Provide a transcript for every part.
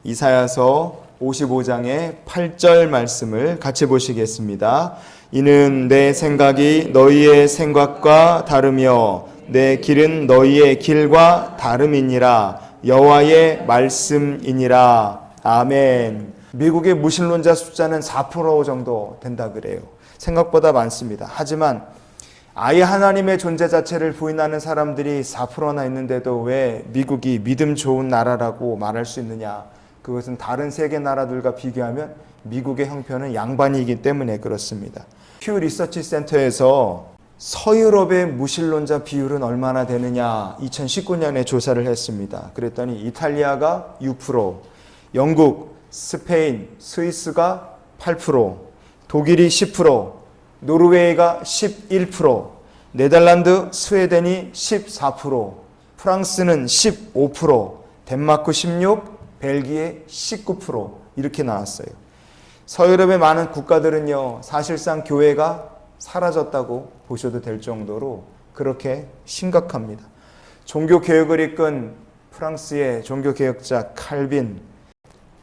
이사야서 55장의 8절 말씀을 같이 보시겠습니다. 이는 내 생각이 너희의 생각과 다르며 내 길은 너희의 길과 다름이니라. 여호와의 말씀이니라. 아멘. 미국의 무신론자 숫자는 4% 정도 된다 그래요. 생각보다 많습니다. 하지만 아예 하나님의 존재 자체를 부인하는 사람들이 4%나 있는데도 왜 미국이 믿음 좋은 나라라고 말할 수 있느냐? 그것은 다른 세계 나라들과 비교하면 미국의 형편은 양반이기 때문에 그렇습니다. 퓨 리서치 센터에서 서유럽의 무신론자 비율은 얼마나 되느냐 2019년에 조사를 했습니다. 그랬더니 이탈리아가 6%, 영국, 스페인, 스위스가 8%, 독일이 10%, 노르웨이가 11%, 네덜란드, 스웨덴이 14%, 프랑스는 15%, 덴마크 16%, 벨기에 19% 이렇게 나왔어요. 서유럽의 많은 국가들은요, 사실상 교회가 사라졌다고 보셔도 될 정도로 그렇게 심각합니다. 종교개혁을 이끈 프랑스의 종교개혁자 칼빈,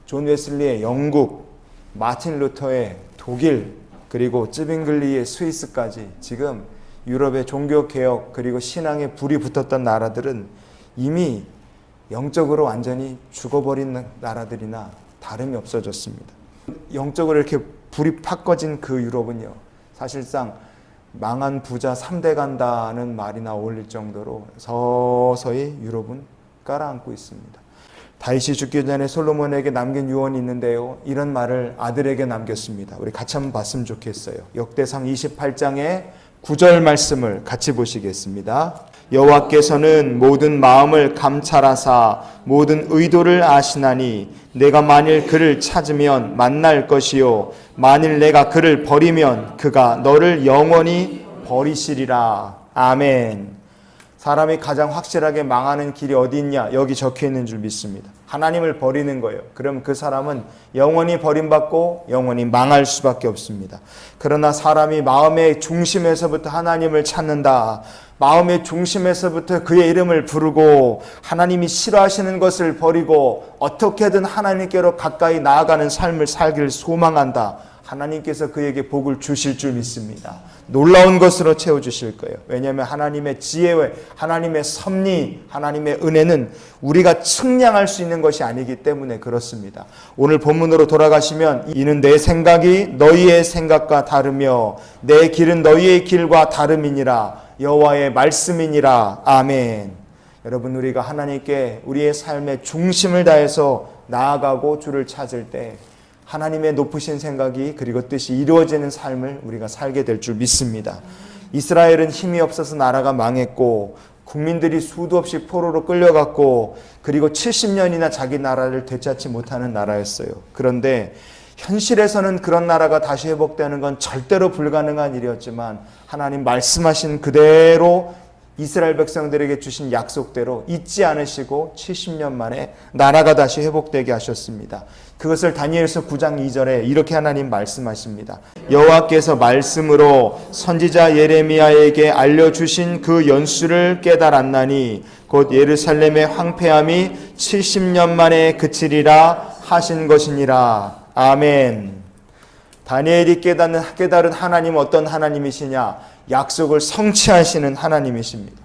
존 웨슬리의 영국, 마틴 루터의 독일, 그리고 쯔빙글리의 스위스까지 지금 유럽의 종교개혁 그리고 신앙에 불이 붙었던 나라들은 이미 영적으로 완전히 죽어버린 나라들이나 다름이 없어졌습니다. 영적으로 이렇게 불이 팍 꺼진 그 유럽은요, 사실상 망한 부자 3대 간다는 말이나 어울릴 정도로 서서히 유럽은 깔아앉고 있습니다. 다윗이 죽기 전에 솔로몬에게 남긴 유언이 있는데요, 이런 말을 아들에게 남겼습니다. 우리 같이 한번 봤으면 좋겠어요. 역대상 28장의 9절 말씀을 같이 보시겠습니다. 여호와께서는 모든 마음을 감찰하사 모든 의도를 아시나니 내가 만일 그를 찾으면 만날 것이요 만일 내가 그를 버리면 그가 너를 영원히 버리시리라. 아멘. 사람이 가장 확실하게 망하는 길이 어디 있냐? 여기 적혀 있는 줄 믿습니다. 하나님을 버리는 거예요. 그럼 그 사람은 영원히 버림받고 영원히 망할 수밖에 없습니다. 그러나 사람이 마음의 중심에서부터 하나님을 찾는다. 마음의 중심에서부터 그의 이름을 부르고 하나님이 싫어하시는 것을 버리고 어떻게든 하나님께로 가까이 나아가는 삶을 살기를 소망한다. 하나님께서 그에게 복을 주실 줄 믿습니다. 놀라운 것으로 채워주실 거예요. 왜냐하면 하나님의 지혜와 하나님의 섭리, 하나님의 은혜는 우리가 측량할 수 있는 것이 아니기 때문에 그렇습니다. 오늘 본문으로 돌아가시면 이는 내 생각이 너희의 생각과 다르며 내 길은 너희의 길과 다름이니라. 여호와의 말씀이니라. 아멘. 여러분, 우리가 하나님께 우리의 삶의 중심을 다해서 나아가고 주를 찾을 때 하나님의 높으신 생각이 그리고 뜻이 이루어지는 삶을 우리가 살게 될 줄 믿습니다. 이스라엘은 힘이 없어서 나라가 망했고 국민들이 수도 없이 포로로 끌려갔고 그리고 70년이나 자기 나라를 되찾지 못하는 나라였어요. 그런데 현실에서는 그런 나라가 다시 회복되는 건 절대로 불가능한 일이었지만 하나님 말씀하신 그대로 이스라엘 백성들에게 주신 약속대로 잊지 않으시고 70년 만에 나라가 다시 회복되게 하셨습니다. 그것을 다니엘서 9장 2절에 이렇게 하나님 말씀하십니다. 여호와께서 말씀으로 선지자 예레미야에게 알려주신 그 연수를 깨달았나니 곧 예루살렘의 황폐함이 70년 만에 그치리라 하신 것이니라. 아멘. 다니엘이 깨달은 하나님은 어떤 하나님이시냐? 약속을 성취하시는 하나님이십니다.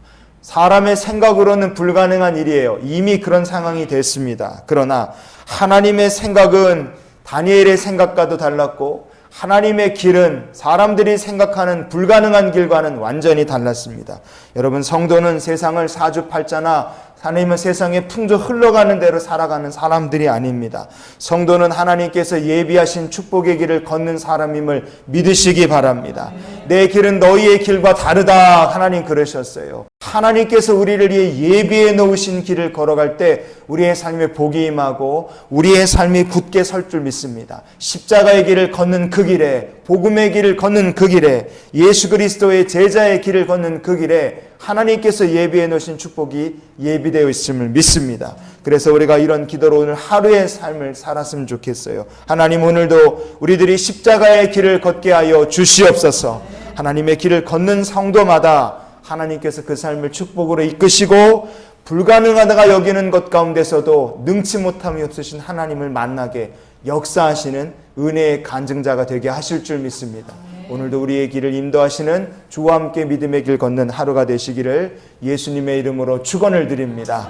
사람의 생각으로는 불가능한 일이에요. 이미 그런 상황이 됐습니다. 그러나 하나님의 생각은 다니엘의 생각과도 달랐고 하나님의 길은 사람들이 생각하는 불가능한 길과는 완전히 달랐습니다. 여러분, 성도는 세상을 사주팔자나 하나님은 세상에 풍조 흘러가는 대로 살아가는 사람들이 아닙니다. 성도는 하나님께서 예비하신 축복의 길을 걷는 사람임을 믿으시기 바랍니다. 내 길은 너희의 길과 다르다. 하나님 그러셨어요. 하나님께서 우리를 위해 예비해 놓으신 길을 걸어갈 때 우리의 삶에 복이 임하고 우리의 삶이 굳게 설 줄 믿습니다. 십자가의 길을 걷는 그 길에, 복음의 길을 걷는 그 길에, 예수 그리스도의 제자의 길을 걷는 그 길에 하나님께서 예비해 놓으신 축복이 예비되어 있음을 믿습니다. 그래서 우리가 이런 기도로 오늘 하루의 삶을 살았으면 좋겠어요. 하나님, 오늘도 우리들이 십자가의 길을 걷게 하여 주시옵소서. 하나님의 길을 걷는 성도마다 하나님께서 그 삶을 축복으로 이끄시고 불가능하다가 여기는 것 가운데서도 능치 못함이 없으신 하나님을 만나게 역사하시는 은혜의 간증자가 되게 하실 줄 믿습니다. 오늘도 우리의 길을 인도하시는 주와 함께 믿음의 길 걷는 하루가 되시기를 예수님의 이름으로 축원을 드립니다.